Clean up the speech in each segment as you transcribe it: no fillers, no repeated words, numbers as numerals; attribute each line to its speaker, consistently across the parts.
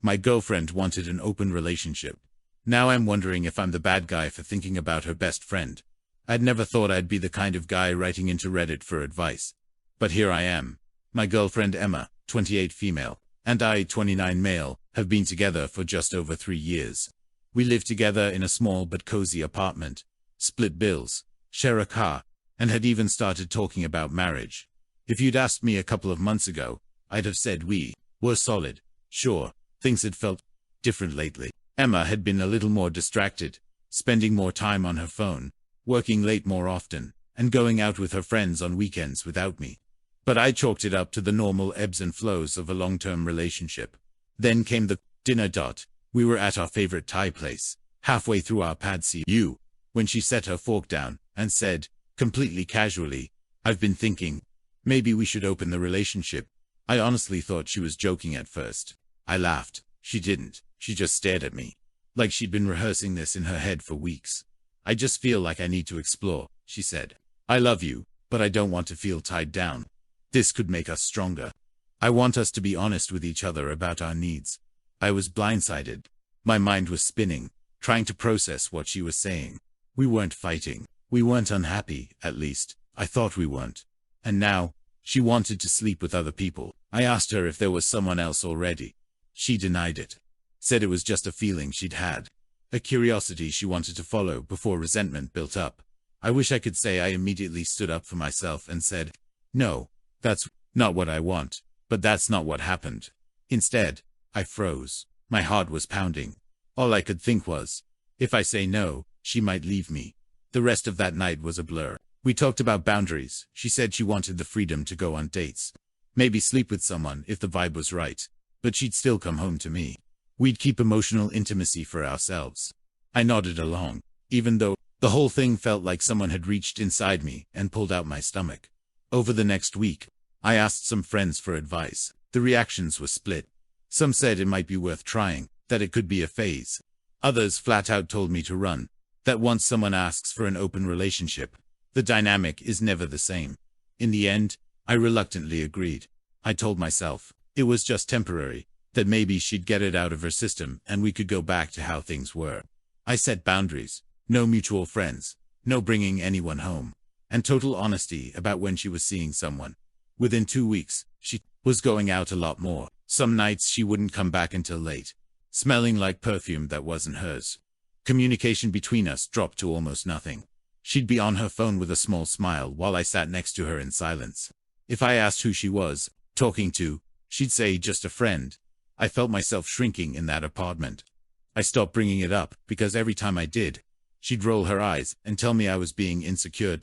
Speaker 1: My girlfriend wanted an open relationship. Now I'm wondering if I'm the bad guy for thinking about her best friend. I'd never thought I'd be the kind of guy writing into Reddit for advice. But here I am. My girlfriend Emma, 28 female, and I, 29 male, have been together for just over 3 years. We live together in a small but cozy apartment, split bills, share a car, and had even started talking about marriage. If you'd asked me a couple of months ago, I'd have said we were solid. Sure, things had felt different lately. Emma had been a little more distracted, spending more time on her phone, working late more often, and going out with her friends on weekends without me. But I chalked it up to the normal ebbs and flows of a long-term relationship. Then came the dinner. We were at our favorite Thai place, halfway through our pad see ew, when she set her fork down and said, completely casually, "I've been thinking, maybe we should open the relationship." I honestly thought she was joking at first. I laughed. She didn't. She just stared at me, like she'd been rehearsing this in her head for weeks. "I just feel like I need to explore," she said. "I love you, but I don't want to feel tied down. This could make us stronger. I want us to be honest with each other about our needs." I was blindsided. My mind was spinning, trying to process what she was saying. We weren't fighting. We weren't unhappy, at least. I thought we weren't. And now, she wanted to sleep with other people. I asked her if there was someone else already. She denied it. Said it was just a feeling she'd had. A curiosity she wanted to follow before resentment built up. I wish I could say I immediately stood up for myself and said, "No, that's not what I want." But that's not what happened. Instead, I froze. My heart was pounding. All I could think was, if I say no, she might leave me. The rest of that night was a blur. We talked about boundaries. She said she wanted the freedom to go on dates. Maybe sleep with someone if the vibe was right. But she'd still come home to me. We'd keep emotional intimacy for ourselves. I nodded along, even though the whole thing felt like someone had reached inside me and pulled out my stomach. Over the next week, I asked some friends for advice. The reactions were split. Some said it might be worth trying, that it could be a phase. Others flat out told me to run, that once someone asks for an open relationship, the dynamic is never the same. In the end, I reluctantly agreed. I told myself it was just temporary, that maybe she'd get it out of her system and we could go back to how things were. I set boundaries, no mutual friends, no bringing anyone home, and total honesty about when she was seeing someone. Within 2 weeks, she was going out a lot more. Some nights she wouldn't come back until late, smelling like perfume that wasn't hers. Communication between us dropped to almost nothing. She'd be on her phone with a small smile while I sat next to her in silence. If I asked who she was talking to, she'd say just a friend. I felt myself shrinking in that apartment. I stopped bringing it up because every time I did, she'd roll her eyes and tell me I was being insecure.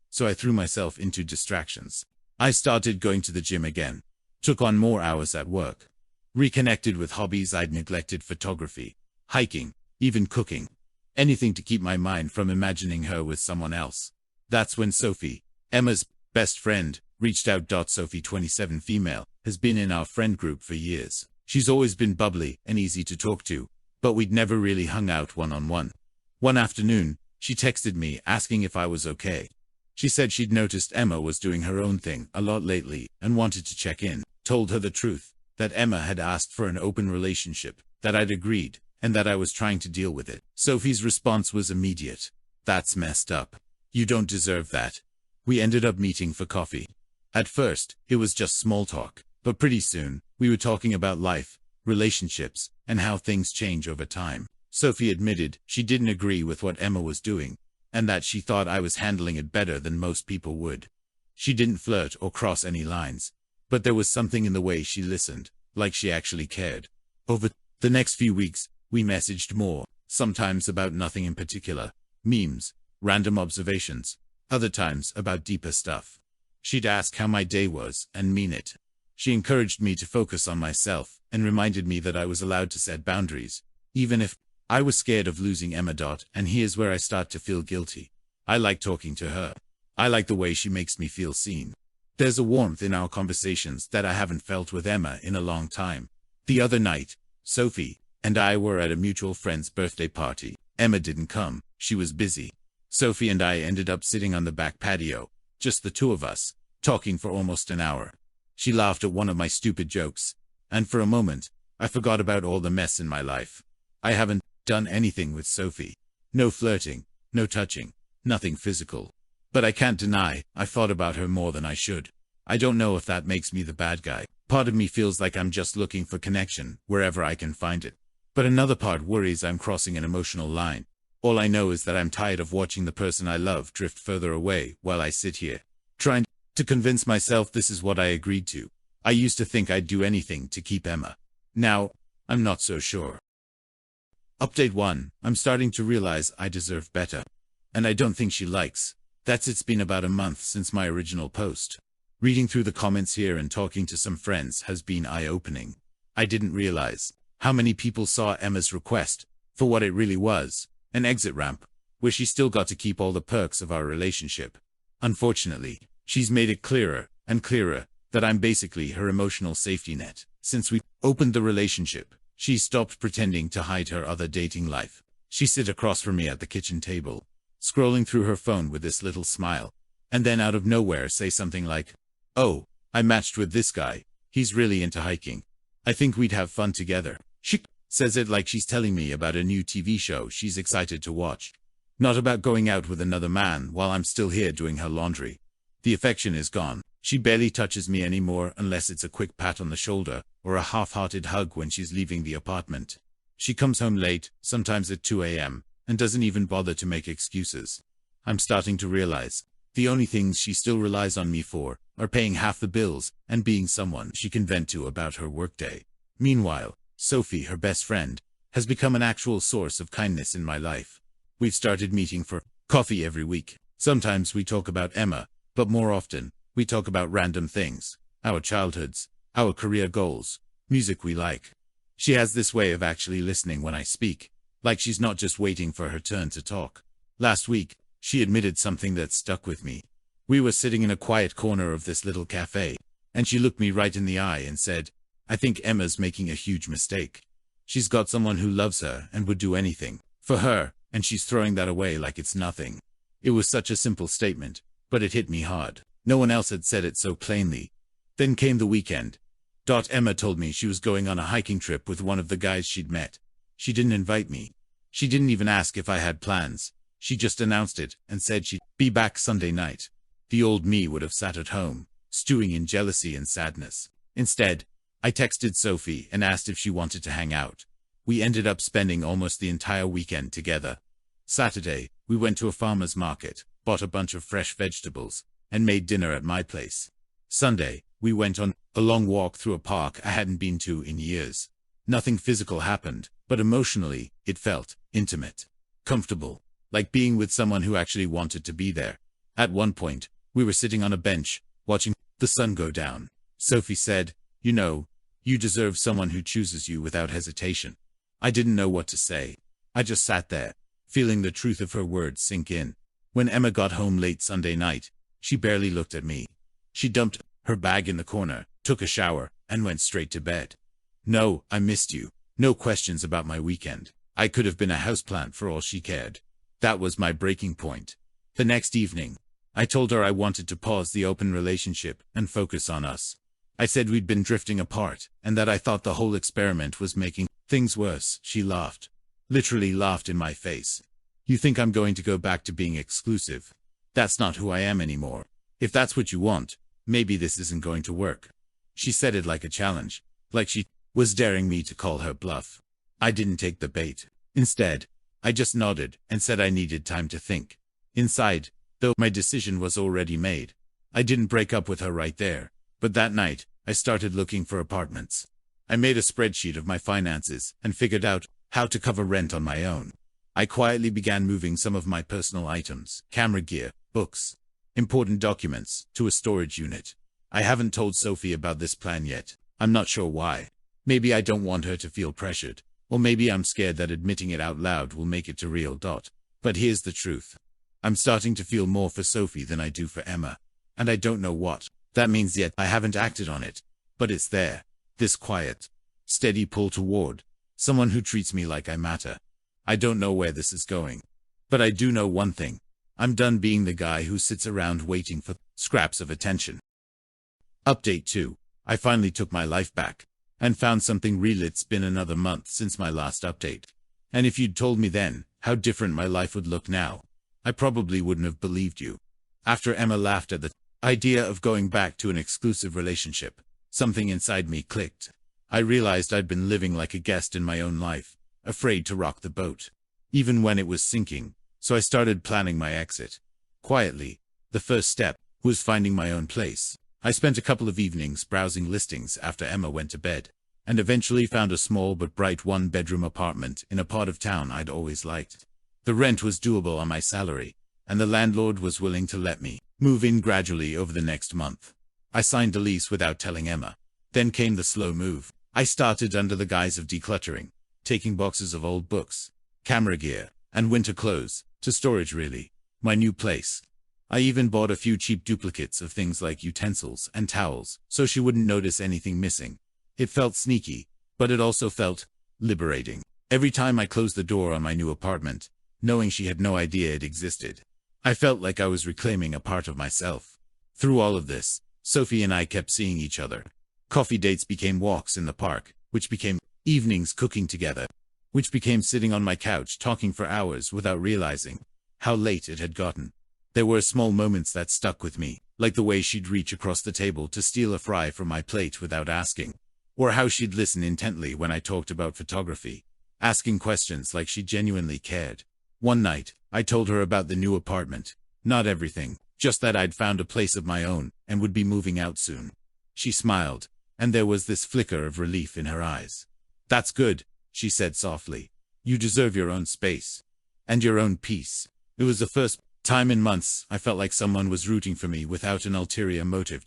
Speaker 1: So I threw myself into distractions. I started going to the gym again, took on more hours at work, reconnected with hobbies I'd neglected: photography, hiking, even cooking. Anything to keep my mind from imagining her with someone else. That's when Sophie, Emma's best friend, reached out. Sophie, 27 female, has been in our friend group for years. She's always been bubbly and easy to talk to, but we'd never really hung out one-on-one. One afternoon, she texted me asking if I was okay. She said she'd noticed Emma was doing her own thing a lot lately and wanted to check in. Told her the truth, that Emma had asked for an open relationship, that I'd agreed, and that I was trying to deal with it. Sophie's response was immediate. "That's messed up. You don't deserve that." We ended up meeting for coffee. At first, it was just small talk, but pretty soon, we were talking about life, relationships, and how things change over time. Sophie admitted she didn't agree with what Emma was doing, and that she thought I was handling it better than most people would. She didn't flirt or cross any lines, but there was something in the way she listened, like she actually cared. Over the next few weeks, we messaged more, sometimes about nothing in particular, memes, random observations, other times about deeper stuff. She'd ask how my day was and mean it. She encouraged me to focus on myself and reminded me that I was allowed to set boundaries, even if I was scared of losing Emma. And here's where I start to feel guilty. I like talking to her. I like the way she makes me feel seen. There's a warmth in our conversations that I haven't felt with Emma in a long time. The other night, Sophie and I were at a mutual friend's birthday party. Emma didn't come. She was busy. Sophie and I ended up sitting on the back patio, just the two of us, talking for almost an hour. She laughed at one of my stupid jokes, and for a moment, I forgot about all the mess in my life. I haven't done anything with Sophie. No flirting, no touching, nothing physical. But I can't deny, I thought about her more than I should. I don't know if that makes me the bad guy. Part of me feels like I'm just looking for connection, wherever I can find it. But another part worries I'm crossing an emotional line. All I know is that I'm tired of watching the person I love drift further away while I sit here, trying to convince myself this is what I agreed to. I used to think I'd do anything to keep Emma. Now, I'm not so sure. Update 1. I'm starting to realize I deserve better. And I don't think she likes. It's been about a month since my original post. Reading through the comments here and talking to some friends has been eye-opening. I didn't realize how many people saw Emma's request for what it really was, an exit ramp, where she still got to keep all the perks of our relationship. Unfortunately, she's made it clearer and clearer that I'm basically her emotional safety net. Since we opened the relationship, she stopped pretending to hide her other dating life. She sit across from me at the kitchen table, scrolling through her phone with this little smile, and then out of nowhere say something like, "Oh, I matched with this guy. He's really into hiking. I think we'd have fun together." She says it like she's telling me about a new TV show she's excited to watch, not about going out with another man while I'm still here doing her laundry. The affection is gone. She barely touches me anymore unless it's a quick pat on the shoulder or a half-hearted hug when she's leaving the apartment. She comes home late, sometimes at 2 a.m., and doesn't even bother to make excuses. I'm starting to realize the only things she still relies on me for are paying half the bills and being someone she can vent to about her workday. Meanwhile, Sophie, her best friend, has become an actual source of kindness in my life. We've started meeting for coffee every week. Sometimes we talk about Emma, but more often, we talk about random things, our childhoods, our career goals, music we like. She has this way of actually listening when I speak, like she's not just waiting for her turn to talk. Last week, she admitted something that stuck with me. We were sitting in a quiet corner of this little cafe, and she looked me right in the eye and said, "I think Emma's making a huge mistake. She's got someone who loves her and would do anything for her, and she's throwing that away like it's nothing." It was such a simple statement, but it hit me hard. No one else had said it so plainly. Then came the weekend. Emma told me she was going on a hiking trip with one of the guys she'd met. She didn't invite me. She didn't even ask if I had plans. She just announced it and said she'd be back Sunday night. The old me would have sat at home, stewing in jealousy and sadness. Instead, I texted Sophie and asked if she wanted to hang out. We ended up spending almost the entire weekend together. Saturday, we went to a farmer's market, bought a bunch of fresh vegetables, and made dinner at my place. Sunday, we went on a long walk through a park I hadn't been to in years. Nothing physical happened, but emotionally, it felt intimate, comfortable, like being with someone who actually wanted to be there. At one point, we were sitting on a bench, watching the sun go down. Sophie said, "You know, you deserve someone who chooses you without hesitation." I didn't know what to say. I just sat there, feeling the truth of her words sink in. When Emma got home late Sunday night, she barely looked at me. She dumped her bag in the corner, took a shower, and went straight to bed. No, I missed you. No questions about my weekend. I could have been a houseplant for all she cared. That was my breaking point. The next evening, I told her I wanted to pause the open relationship and focus on us. I said we'd been drifting apart, and that I thought the whole experiment was making things worse. She laughed. Literally laughed in my face. "You think I'm going to go back to being exclusive? That's not who I am anymore. If that's what you want, maybe this isn't going to work." She said it like a challenge, like she was daring me to call her bluff. I didn't take the bait. Instead, I just nodded and said I needed time to think. Inside, though, my decision was already made. I didn't break up with her right there, but that night, I started looking for apartments. I made a spreadsheet of my finances and figured out how to cover rent on my own. I quietly began moving some of my personal items, camera gear, books, important documents, to a storage unit. I haven't told Sophie about this plan yet. I'm not sure why. Maybe I don't want her to feel pressured, or maybe I'm scared that admitting it out loud will make it too real. But here's the truth. I'm starting to feel more for Sophie than I do for Emma, and I don't know what that means yet. I haven't acted on it, but it's there. This quiet, steady pull toward someone who treats me like I matter. I don't know where this is going, but I do know one thing. I'm done being the guy who sits around waiting for scraps of attention. Update 2. I finally took my life back. and found something real. It's been another month since my last update. And if you'd told me then how different my life would look now, I probably wouldn't have believed you. After Emma laughed at the idea of going back to an exclusive relationship, something inside me clicked. I realized I'd been living like a guest in my own life, afraid to rock the boat, even when it was sinking, so I started planning my exit. Quietly, the first step was finding my own place. I spent a couple of evenings browsing listings after Emma went to bed, and eventually found a small but bright one-bedroom apartment in a part of town I'd always liked. The rent was doable on my salary, and the landlord was willing to let me move in gradually over the next month. I signed the lease without telling Emma. Then came the slow move. I started under the guise of decluttering, taking boxes of old books, camera gear, and winter clothes to storage. Really, my new place. I even bought a few cheap duplicates of things like utensils and towels, so she wouldn't notice anything missing. It felt sneaky, but it also felt liberating. Every time I closed the door on my new apartment, knowing she had no idea it existed, I felt like I was reclaiming a part of myself. Through all of this, Sophie and I kept seeing each other. Coffee dates became walks in the park, which became evenings cooking together, which became sitting on my couch talking for hours without realizing how late it had gotten. There were small moments that stuck with me, like the way she'd reach across the table to steal a fry from my plate without asking, or how she'd listen intently when I talked about photography, asking questions like she genuinely cared. One night, I told her about the new apartment. Not everything, just that I'd found a place of my own and would be moving out soon. She smiled, and there was this flicker of relief in her eyes. "That's good," she said softly. "You deserve your own space. And your own peace." It was the first time in months I felt like someone was rooting for me without an ulterior motive.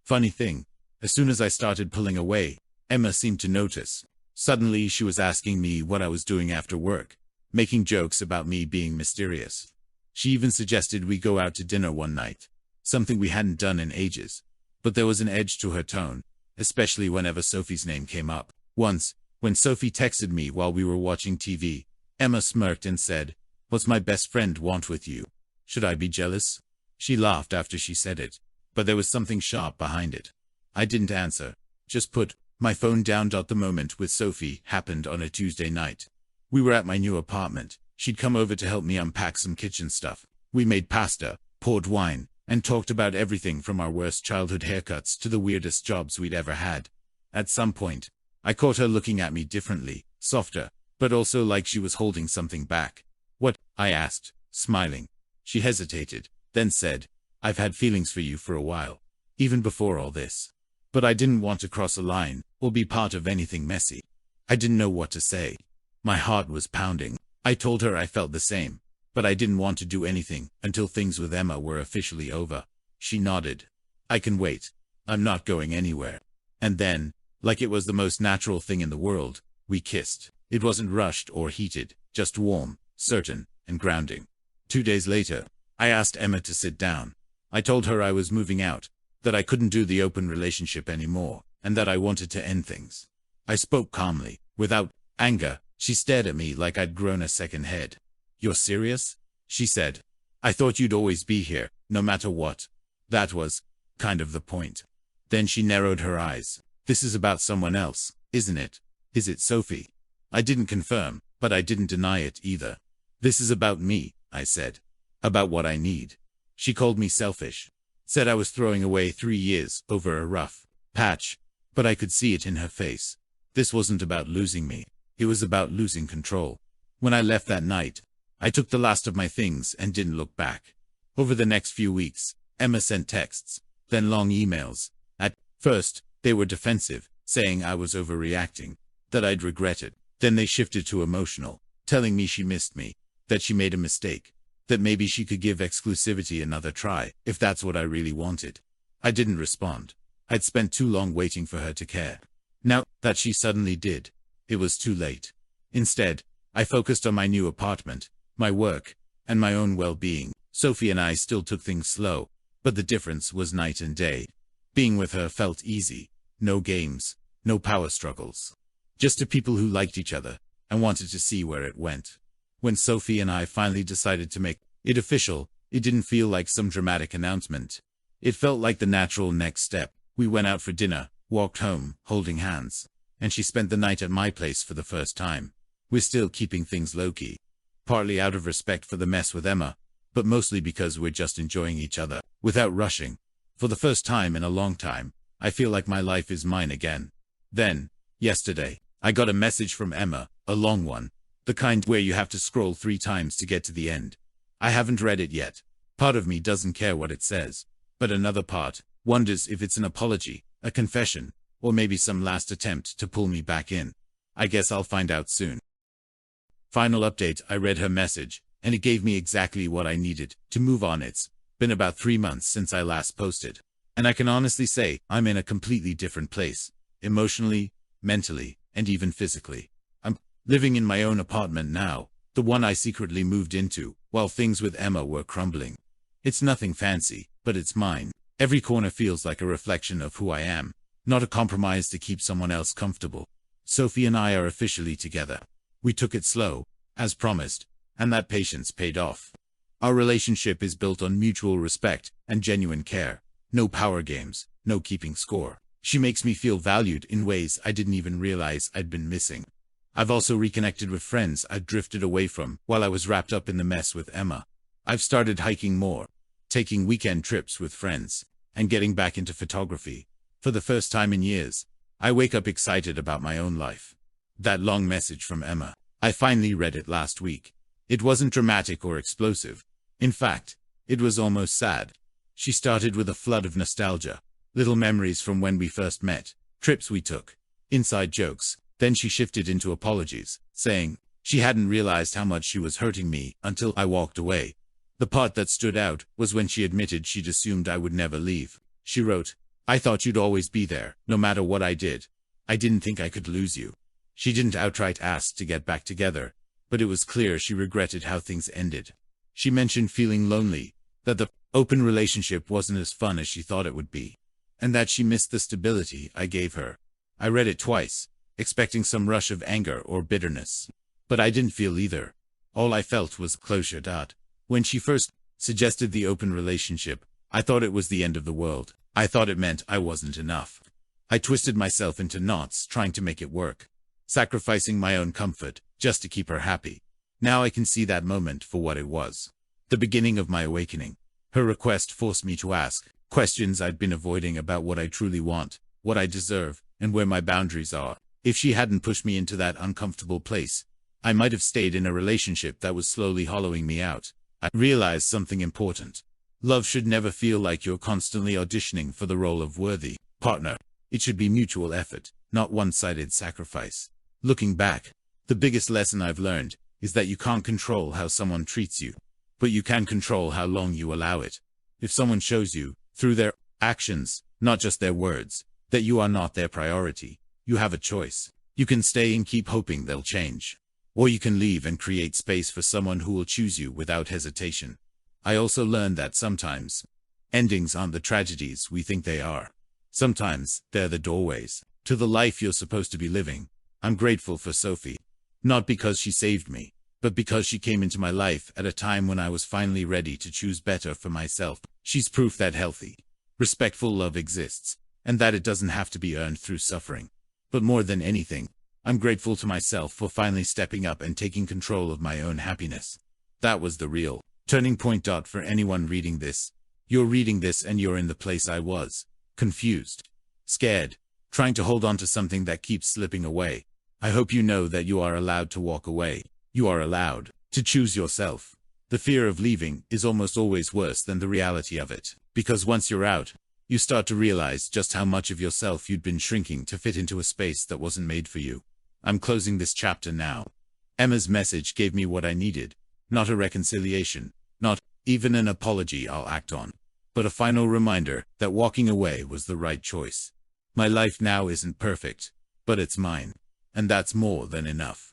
Speaker 1: Funny thing, as soon as I started pulling away, Emma seemed to notice. Suddenly she was asking me what I was doing after work, making jokes about me being mysterious. She even suggested we go out to dinner one night, something we hadn't done in ages. But there was an edge to her tone, especially whenever Sophie's name came up. Once, when Sophie texted me while we were watching TV, Emma smirked and said, "What's my best friend want with you? Should I be jealous?" She laughed after she said it, but there was something sharp behind it. I didn't answer, just put my phone down. The moment with Sophie happened on a Tuesday night. We were at my new apartment. She'd come over to help me unpack some kitchen stuff. We made pasta, poured wine, and talked about everything from our worst childhood haircuts to the weirdest jobs we'd ever had. At some point, I caught her looking at me differently, softer, but also like she was holding something back. "What?" I asked, smiling. She hesitated, then said, "I've had feelings for you for a while, even before all this. But I didn't want to cross a line, or be part of anything messy." I didn't know what to say. My heart was pounding. I told her I felt the same, but I didn't want to do anything until things with Emma were officially over. She nodded. "I can wait. I'm not going anywhere." And then, like it was the most natural thing in the world, we kissed. It wasn't rushed or heated, just warm, certain, and grounding. 2 days later, I asked Emma to sit down. I told her I was moving out, that I couldn't do the open relationship anymore, and that I wanted to end things. I spoke calmly, without anger. She stared at me like I'd grown a second head. "You're serious?" she said. "I thought you'd always be here, no matter what." That was kind of the point. Then she narrowed her eyes. "This is about someone else, isn't it? Is it Sophie?" I didn't confirm, but I didn't deny it either. "This is about me," I said. "About what I need." She called me selfish. Said I was throwing away 3 years over a rough patch, but I could see it in her face. This wasn't about losing me. It was about losing control. When I left that night, I took the last of my things and didn't look back. Over the next few weeks, Emma sent texts, then long emails. At first, they were defensive, saying I was overreacting, that I'd regret it. Then they shifted to emotional, telling me she missed me, that she made a mistake, that maybe she could give exclusivity another try, if that's what I really wanted. I didn't respond. I'd spent too long waiting for her to care. Now that she suddenly did, it was too late. Instead, I focused on my new apartment, my work, and my own well-being. Sophie and I still took things slow, but the difference was night and day. Being with her felt easy. No games, no power struggles. Just two people who liked each other and wanted to see where it went. When Sophie and I finally decided to make it official, it didn't feel like some dramatic announcement. It felt like the natural next step. We went out for dinner, walked home, holding hands. and she spent the night at my place for the first time. We're still keeping things low-key, partly out of respect for the mess with Emma, but mostly because we're just enjoying each other, without rushing. For the first time in a long time, I feel like my life is mine again. Then, yesterday, I got a message from Emma, a long one, the kind where you have to scroll 3 times to get to the end. I haven't read it yet. Part of me doesn't care what it says, but another part wonders if it's an apology, a confession, or maybe some last attempt to pull me back in. I guess I'll find out soon. Final update: I read her message, and it gave me exactly what I needed to move on. It's been about 3 months since I last posted, and I can honestly say I'm in a completely different place, emotionally, mentally, and even physically. I'm living in my own apartment now, the one I secretly moved into while things with Emma were crumbling. It's nothing fancy, but it's mine. Every corner feels like a reflection of who I am, not a compromise to keep someone else comfortable. Sophie and I are officially together. We took it slow, as promised, and that patience paid off. Our relationship is built on mutual respect and genuine care. No power games, no keeping score. She makes me feel valued in ways I didn't even realize I'd been missing. I've also reconnected with friends I'd drifted away from while I was wrapped up in the mess with Emma. I've started hiking more, taking weekend trips with friends, and getting back into photography. For the first time in years, I wake up excited about my own life. That long message from Emma, I finally read it last week. It wasn't dramatic or explosive. In fact, it was almost sad. She started with a flood of nostalgia, little memories from when we first met, trips we took, inside jokes. Then she shifted into apologies, saying she hadn't realized how much she was hurting me until I walked away. The part that stood out was when she admitted she'd assumed I would never leave. She wrote, "I thought you'd always be there, no matter what I did. I didn't think I could lose you." She didn't outright ask to get back together, but it was clear she regretted how things ended. She mentioned feeling lonely, that the open relationship wasn't as fun as she thought it would be, and that she missed the stability I gave her. I read it twice, expecting some rush of anger or bitterness, but I didn't feel either. All I felt was closure. When she first suggested the open relationship, I thought it was the end of the world. I thought it meant I wasn't enough. I twisted myself into knots trying to make it work, sacrificing my own comfort just to keep her happy. Now I can see that moment for what it was, the beginning of my awakening. Her request forced me to ask questions I'd been avoiding about what I truly want, what I deserve, and where my boundaries are. If she hadn't pushed me into that uncomfortable place, I might have stayed in a relationship that was slowly hollowing me out. I realized something important. Love should never feel like you're constantly auditioning for the role of worthy partner. It should be mutual effort, not one-sided sacrifice. Looking back, the biggest lesson I've learned is that you can't control how someone treats you, but you can control how long you allow it. If someone shows you, through their actions, not just their words, that you are not their priority, you have a choice. You can stay and keep hoping they'll change, or you can leave and create space for someone who will choose you without hesitation. I also learned that sometimes endings aren't the tragedies we think they are. Sometimes they're the doorways to the life you're supposed to be living. I'm grateful for Sophie, not because she saved me, but because she came into my life at a time when I was finally ready to choose better for myself. She's proof that healthy, respectful love exists, and that it doesn't have to be earned through suffering. But more than anything, I'm grateful to myself for finally stepping up and taking control of my own happiness. That was the real turning point. For anyone reading this, you're reading this and you're in the place I was, confused, scared, trying to hold on to something that keeps slipping away. I hope you know that you are allowed to walk away. You are allowed to choose yourself. The fear of leaving is almost always worse than the reality of it, because once you're out, you start to realize just how much of yourself you'd been shrinking to fit into a space that wasn't made for you. I'm closing this chapter now. Emma's message gave me what I needed, not a reconciliation, not even an apology I'll act on, but a final reminder that walking away was the right choice. My life now isn't perfect, but it's mine, and that's more than enough.